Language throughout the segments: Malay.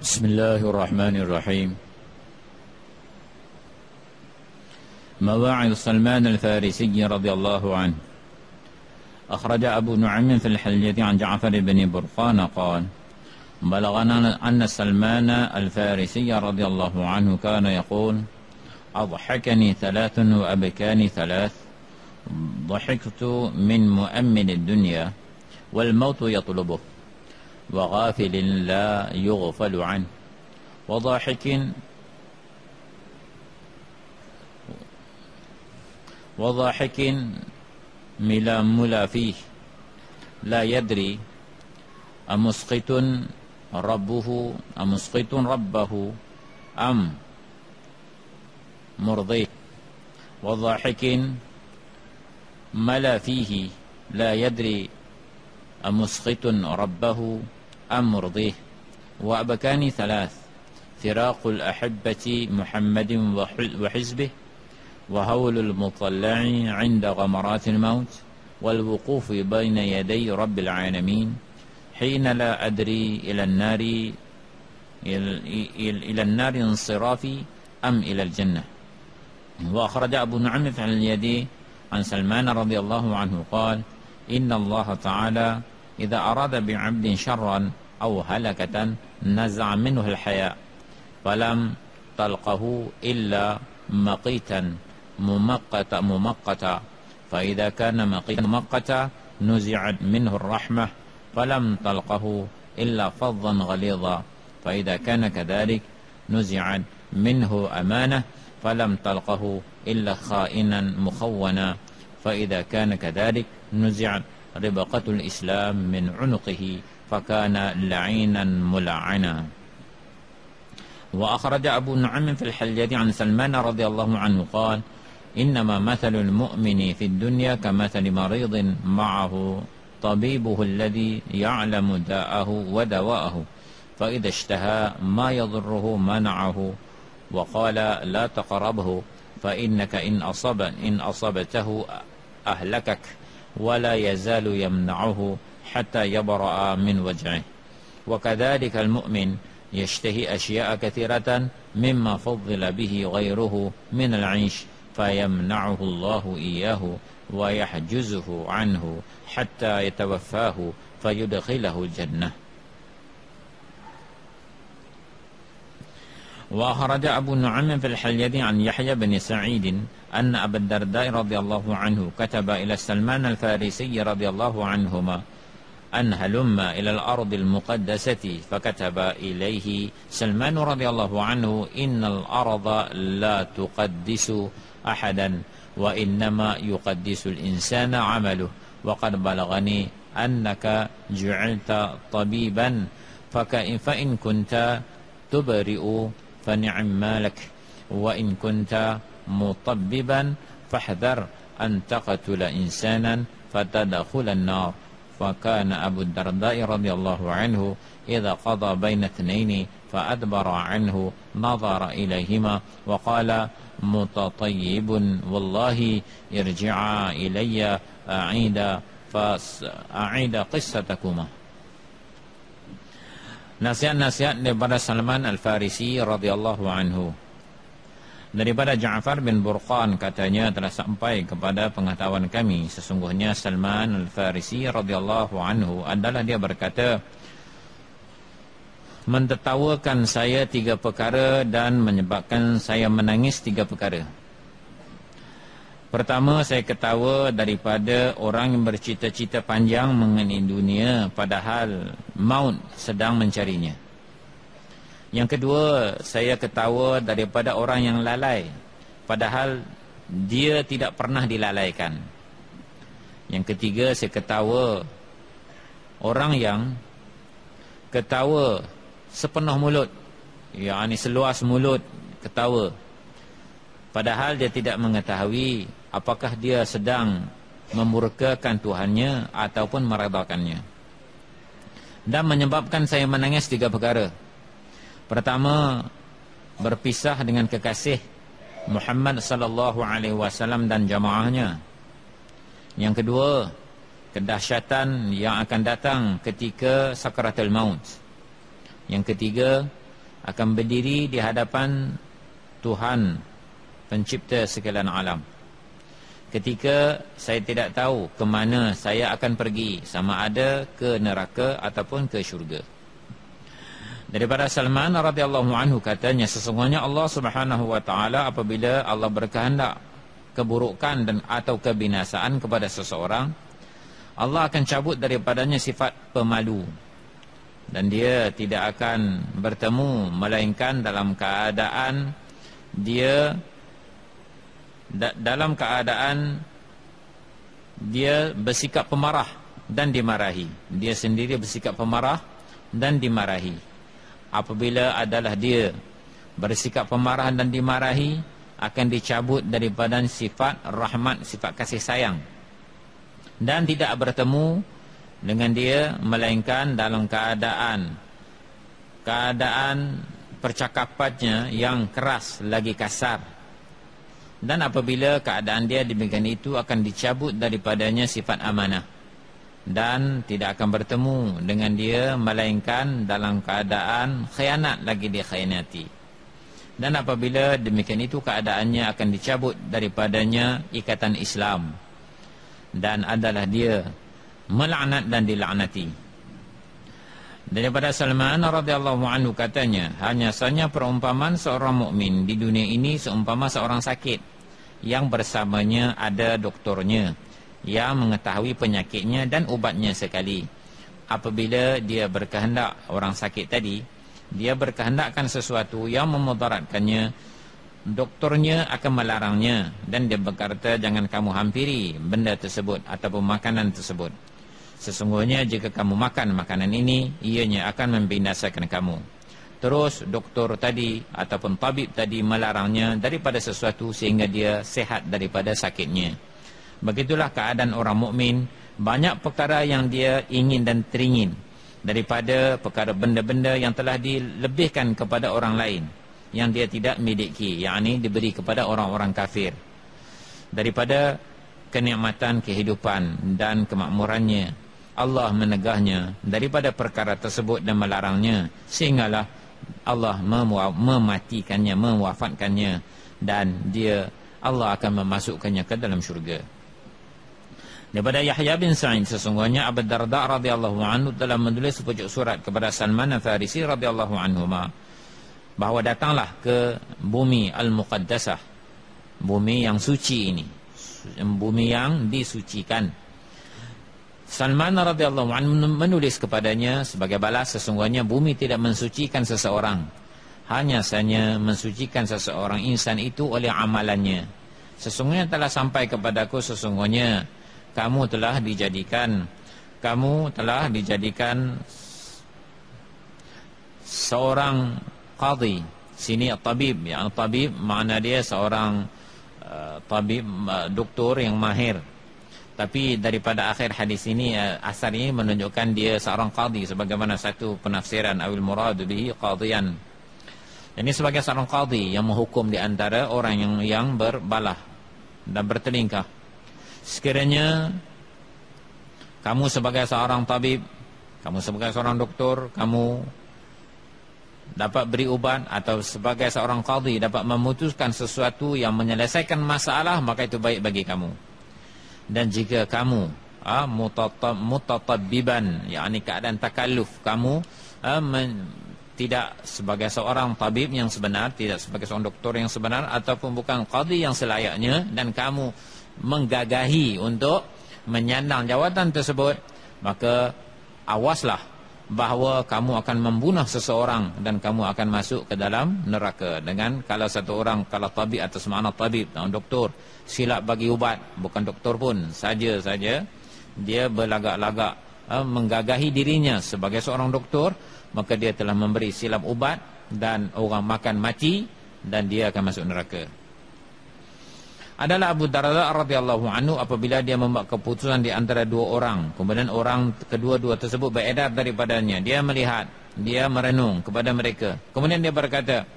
بسم الله الرحمن الرحيم. مواعظ سلمان الفارسي رضي الله عنه. أخرج أبو نعيم في الحلية عن جعفر بن برقان قال: بلغنا أن سلمان الفارسي رضي الله عنه كان يقول: أضحكني ثلاث وأبكاني ثلاث. ضحكت من مؤمن الدنيا والموت يطلبه، وغافل لا يغفل عنه، وضاحك ملا فيه، لا يدري أمسقط ربه أم مرضيه، وضاحك ملا فيه، لا يدري أمسقط ربه أم مرضيه. وأبكاني ثلاث: فراق الأحبة محمد وحزبه، وهول المطلع عند غمرات الموت، والوقوف بين يدي رب العالمين حين لا أدري إلى النار انصرافي أم إلى الجنة. وأخرج أبو نعيم في اليد عن سلمان رضي الله عنه قال: إن الله تعالى إذا أراد بعبد شرا أو هلكة نزع منه الحياء، فلم تلقه إلا مقيتا ممقتا، فإذا كان مقيتا ممقتا نزعت منه الرحمة، فلم تلقه إلا فظا غليظا، فإذا كان كذلك نزعت منه أمانة، فلم تلقه إلا خائنا مخونا، فإذا كان كذلك نزعت ربقة الإسلام من عنقه، فكان لعينا ملعنا. وأخرج أبو نعيم في الحلية عن سلمان رضي الله عنه قال: إنما مثل المؤمن في الدنيا كمثل مريض معه طبيبه الذي يعلم داءه ودواءه، فإذا اشتهى ما يضره منعه، وقال: لا تقربه فإنك إن أصبته أهلكك، ولا يزال يمنعه حتى يبرأ من وجعه. وكذلك المؤمن يشتهي أشياء كثيرة مما فضل به غيره من العيش، فيمنعه الله إياه ويحجزه عنه حتى يتوفاه فيدخله الجنة. وأخرج أبو نعيم في الحلية عن يحيى بن سعيد أن أبا الدرداء رضي الله عنه كتب إلى سلمان الفارسي رضي الله عنهما أن هلم إلى الأرض المقدسة، فكتب إليه سلمان رضي الله عنه: إن الأرض لا تقدس أحدا، وإنما يقدس الإنسان عمله، وقد بلغني أنك جعلت طبيبا، فإن كنت تبرئ فنعم مالك، وإن كنت مطببا فاحذر أن تقتل إنسانا فتدخل النار. فكان أبو الدرداء رضي الله عنه إذا قضى بين اثنين فأدبر عنه نظر إليهما وقال: متطيب والله ارجعا إلي أعيد قصتكما. Nasihat-nasihat daripada Salman Al-Farisi radhiyallahu anhu. Daripada Ja'far bin Burqan katanya telah sampai kepada pengetahuan kami, sesungguhnya Salman Al-Farisi radhiyallahu anhu adalah dia berkata, mentertawakan saya 3 perkara dan menyebabkan saya menangis 3 perkara. Pertama, saya ketawa daripada orang yang bercita-cita panjang mengenai dunia padahal maut sedang mencarinya. Yang kedua, saya ketawa daripada orang yang lalai padahal dia tidak pernah dilalaikan. Yang ketiga, saya ketawa orang yang ketawa sepenuh mulut, yakni seluas mulut ketawa, padahal dia tidak mengetahui apakah dia sedang memurkakan Tuhannya ataupun meredakannya. Dan menyebabkan saya menangis 3 perkara. Pertama, berpisah dengan kekasih Muhammad sallallahu alaihi wasallam dan jamaahnya. Yang kedua, kedahsyatan yang akan datang ketika sakaratul maut. Yang ketiga, akan berdiri di hadapan Tuhan pencipta sekalian alam. Ketika saya tidak tahu ke mana saya akan pergi, sama ada ke neraka ataupun ke syurga. Daripada Salman radhiyallahu anhu katanya, sesungguhnya Allah Subhanahu wa taala apabila Allah berkehendak keburukan dan atau kebinasaan kepada seseorang, Allah akan cabut daripadanya sifat pemalu, dan dia tidak akan bertemu melainkan dalam keadaan dia bersikap pemarah dan dimarahi. Dia sendiri bersikap pemarah dan dimarahi. Apabila adalah dia bersikap pemarah dan dimarahi, akan dicabut daripada sifat rahmat, sifat kasih sayang, dan tidak bertemu dengan dia melainkan dalam keadaan percakapannya yang keras lagi kasar. Dan apabila keadaan dia demikian itu, akan dicabut daripadanya sifat amanah, dan tidak akan bertemu dengan dia melainkan dalam keadaan khianat lagi dia khianati. Dan apabila demikian itu, keadaannya akan dicabut daripadanya ikatan Islam, dan adalah dia melaknat dan dilaknati. Daripada Salman radhiyallahu anhu katanya, hanya saja perumpamaan seorang mukmin di dunia ini seumpama seorang sakit yang bersamanya ada doktornya yang mengetahui penyakitnya dan ubatnya sekali. Apabila dia berkehendak, orang sakit tadi, dia berkehendakkan sesuatu yang memudaratkannya, doktornya akan melarangnya, dan dia berkata, jangan kamu hampiri benda tersebut ataupun makanan tersebut. Sesungguhnya jika kamu makan makanan ini, ianya akan membinasakan kamu. Terus doktor tadi ataupun tabib tadi melarangnya daripada sesuatu sehingga dia sehat daripada sakitnya. Begitulah keadaan orang mukmin. Banyak perkara yang dia ingin dan teringin daripada perkara benda-benda yang telah dilebihkan kepada orang lain yang dia tidak miliki, yakni diberi kepada orang-orang kafir, daripada kenikmatan kehidupan dan kemakmurannya. Allah menegahnya daripada perkara tersebut dan melarangnya, sehinggalah Allah mematikannya, mewafatkannya, dan Allah akan memasukkannya ke dalam syurga. Daripada Yahya bin Sa'id, sesungguhnya Abu Darda radhiyallahu anhu telah menulis sepucuk surat kepada Salman al-Farisi radhiyallahu anhu bahawa datanglah ke bumi al-Muqaddasah, bumi yang suci ini, bumi yang disucikan. Salman radhiyallahu anhu menulis kepadanya sebagai balas, sesungguhnya bumi tidak mensucikan seseorang, hanya saja mensucikan seseorang insan itu oleh amalannya. Sesungguhnya telah sampai kepadaku, sesungguhnya kamu telah dijadikan seorang qadhi. Sini tabib, yang tabib makna dia seorang tabib, doktor yang mahir. Tapi daripada akhir hadis ini, asar ini menunjukkan dia seorang qadhi, sebagaimana satu penafsiran awil muradu bihi qadhiyan. Ini sebagai seorang qadhi yang menghukum di antara orang yang berbalah dan bertelingkah. Sekiranya kamu sebagai seorang tabib, kamu sebagai seorang doktor, kamu dapat beri ubat, atau sebagai seorang qadhi dapat memutuskan sesuatu yang menyelesaikan masalah, maka itu baik bagi kamu. Dan jika kamu mutatabbiban, yakni keadaan takalluf, kamu tidak sebagai seorang tabib yang sebenar, tidak sebagai seorang doktor yang sebenar, ataupun bukan qadhi yang selayaknya, dan kamu menggagahi untuk menyandang jawatan tersebut, maka awaslah bahawa kamu akan membunuh seseorang dan kamu akan masuk ke dalam neraka. Dengan kalau satu orang, kalau tabib atas makna tabib, doktor, silap bagi ubat, bukan doktor pun, saja dia berlagak-lagak menggagahi dirinya sebagai seorang doktor, maka dia telah memberi silap ubat dan orang makan mati, dan dia akan masuk neraka. Adalah Abu Darda radhiyallahu anhu apabila dia membuat keputusan di antara dua orang, kemudian orang kedua-dua tersebut beredar daripadanya, dia melihat, dia merenung kepada mereka, kemudian dia berkata,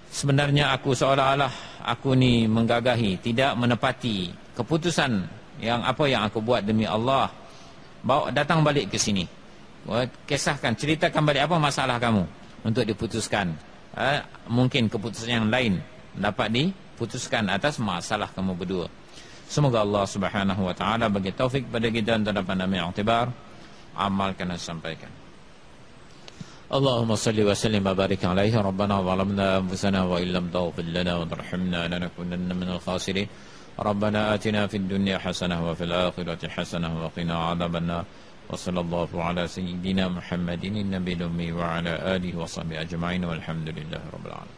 sebenarnya aku seolah-olah aku ni menggagahi, tidak menepati keputusan yang aku buat demi Allah. Datang balik ke sini, kisahkan, ceritakan balik apa masalah kamu. untuk diputuskan. Mungkin keputusan yang lain dapat diputuskan atas masalah kamu berdua. Semoga Allah Subhanahu wa taala bagi taufik pada kita untuk dapat ambil i'tibar, amalkan dan sampaikan. Allahumma salli wa sallim wa barik alaihi. Rabbana zalamna anfusana wa illam taghfir lana wa tarhamna lanakunanna minal khasirin. Rabbana atina fid dunya hasanah wa fil akhirati hasanah wa qina adzabannar. Wa sallallahu ala sayyidina Muhammadin nabiyil ummi wa ala alihi wa sahbihi ajma'in walhamdulillahi rabbil alamin.